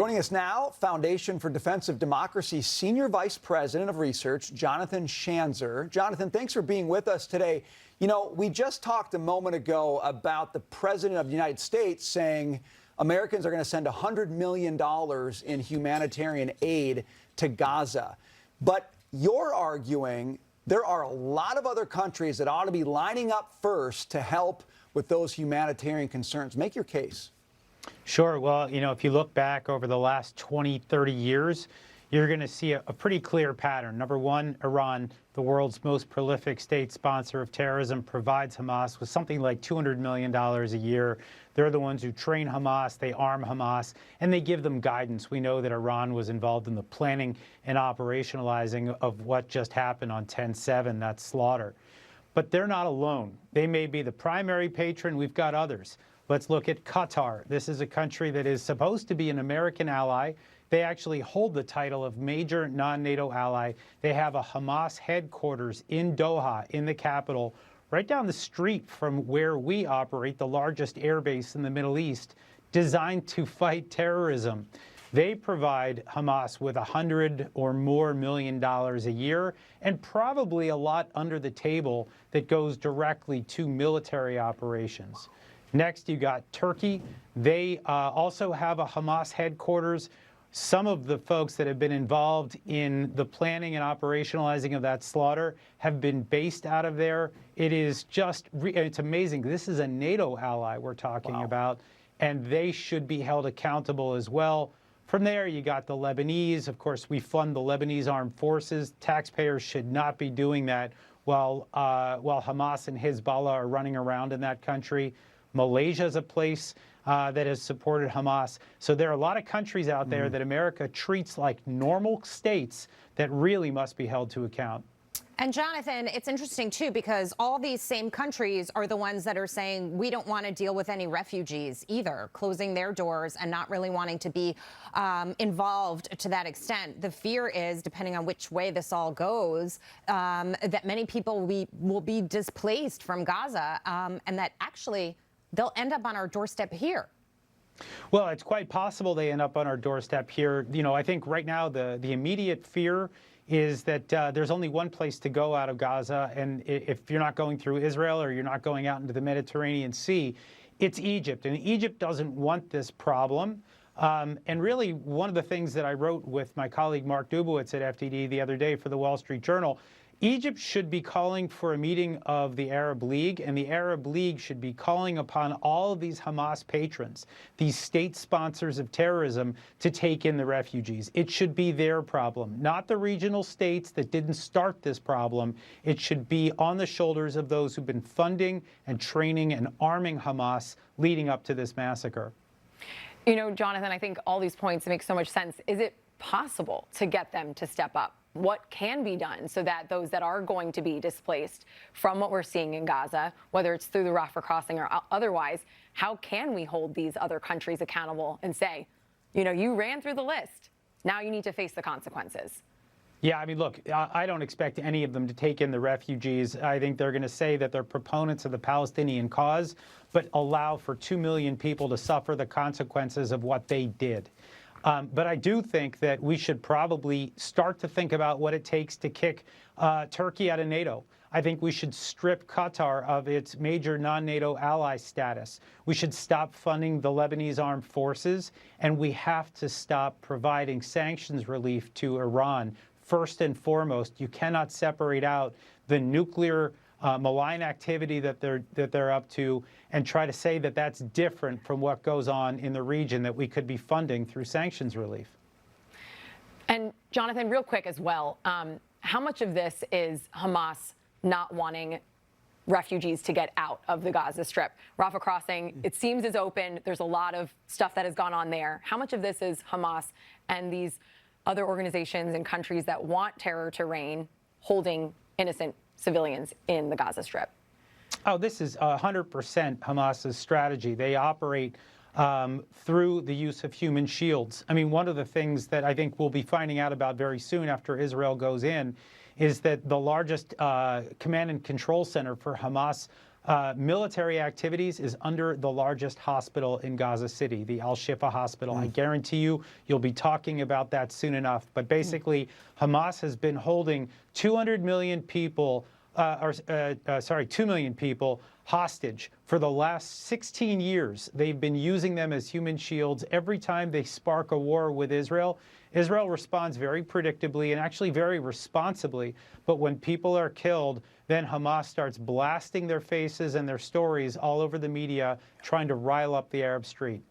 Joining us now, Foundation for Defense of Democracy Senior Vice President of Research, Jonathan Schanzer. Jonathan, thanks for being with us today. You know, we just talked a moment ago about the President of the United States saying Americans are going to send $100 million in humanitarian aid to Gaza. But you're arguing there are a lot of other countries that ought to be lining up first to help with those humanitarian concerns. Make your case. Sure. Well, you know, if you look back over the last 20, 30 years, you're going to see a pretty clear pattern. Number one, Iran, the world's most prolific state sponsor of terrorism, provides Hamas with something like $200 million a year. They're the ones who train Hamas, they arm Hamas, and they give them guidance. We know that Iran was involved in the planning and operationalizing of what just happened on 10/7, that slaughter. But they're not alone. They may be the primary patron. We've got others. Let's look at Qatar. This is a country that is supposed to be an American ally. They actually hold the title of major non-NATO ally. They have a Hamas headquarters in Doha, in the capital, right down the street from where we operate, the largest airbase in the Middle East, designed to fight terrorism. They provide Hamas with $100 or more million a year, and probably a lot under the table that goes directly to military operations. Next, you got Turkey. They also have a Hamas headquarters. Some of the folks that have been involved in the planning and operationalizing of that slaughter have been based out of there. It is just, it's amazing. This is a NATO ally we're talking about, and they should be held accountable as well. From there, you got the Lebanese. Of course, we fund the Lebanese armed forces. Taxpayers should not be doing that while Hamas and Hezbollah are running around in that country. Malaysia is a place that has supported Hamas. So there are a lot of countries out there that America treats like normal states that really must be held to account. And Jonathan, it's interesting, too, because all these same countries are the ones that are saying we don't want to deal with any refugees either, closing their doors and not really wanting to be involved to that extent. The fear is, depending on which way this all goes, that many people will be displaced from Gaza and that actually they'll end up on our doorstep here. Well, it's quite possible they end up on our doorstep here. You know, I think right now the immediate fear is that there's only one place to go out of Gaza, and if you're not going through Israel or you're not going out into the Mediterranean Sea, it's Egypt. And Egypt doesn't want this problem. And really, one of the things that I wrote with my colleague Mark Dubowitz at FDD the other day for the Wall Street Journal, Egypt should be calling for a meeting of the Arab League, and the Arab League should be calling upon all of these Hamas patrons, these state sponsors of terrorism, to take in the refugees. It should be their problem, not the regional states that didn't start this problem. It should be on the shoulders of those who've been funding and training and arming Hamas leading up to this massacre. You know, Jonathan, I think all these points make so much sense. Is it possible to get them to step up? What can be done so that those that are going to be displaced from what we're seeing in Gaza, whether it's through the Rafah crossing or otherwise, how can we hold these other countries accountable and say, you know, you ran through the list, now you need to face the consequences? Yeah, I mean, look, I don't expect any of them to take in the refugees. I think they're going to say that they're proponents of the Palestinian cause, but allow for 2 million people to suffer the consequences of what they did. But I do think that we should probably start to think about what it takes to kick Turkey out of NATO. I think we should strip Qatar of its major non-NATO ally status. We should stop funding the Lebanese armed forces, and we have to stop providing sanctions relief to Iran. First and foremost, you cannot separate out the nuclear malign activity that they're up to and try to say that that's different from what goes on in the region that we could be funding through sanctions relief. And Jonathan, real quick as well, how much of this is Hamas not wanting refugees to get out of the Gaza Strip? Rafah crossing, it seems, is open. There's a lot of stuff that has gone on there. How much of this is Hamas and these other organizations and countries that want terror to reign holding innocent civilians in the Gaza Strip? Oh, this is 100% Hamas's strategy. They operate through the use of human shields. I mean, one of the things that I think we'll be finding out about very soon after Israel goes in is that the largest command and control center for Hamas military activities is under the largest hospital in Gaza City, the Al-Shifa hospital. I guarantee you'll be talking about that soon enough. But basically, Hamas has been holding 200 million people, 2 million people hostage for the last 16 years. They've been using them as human shields. Every time they spark a war with Israel, Israel responds very predictably and actually very responsibly. But when people are killed, then Hamas starts blasting their faces and their stories all over the media, trying to rile up the Arab street.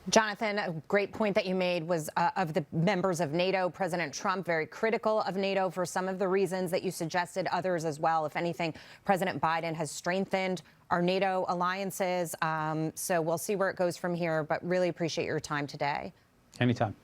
Jonathan, a great point that you made was of the members of NATO. President Trump very critical of NATO for some of the reasons that you suggested, others as well. If anything, President Biden has strengthened our NATO alliances. So we'll see where it goes from here, but really appreciate your time today. Anytime.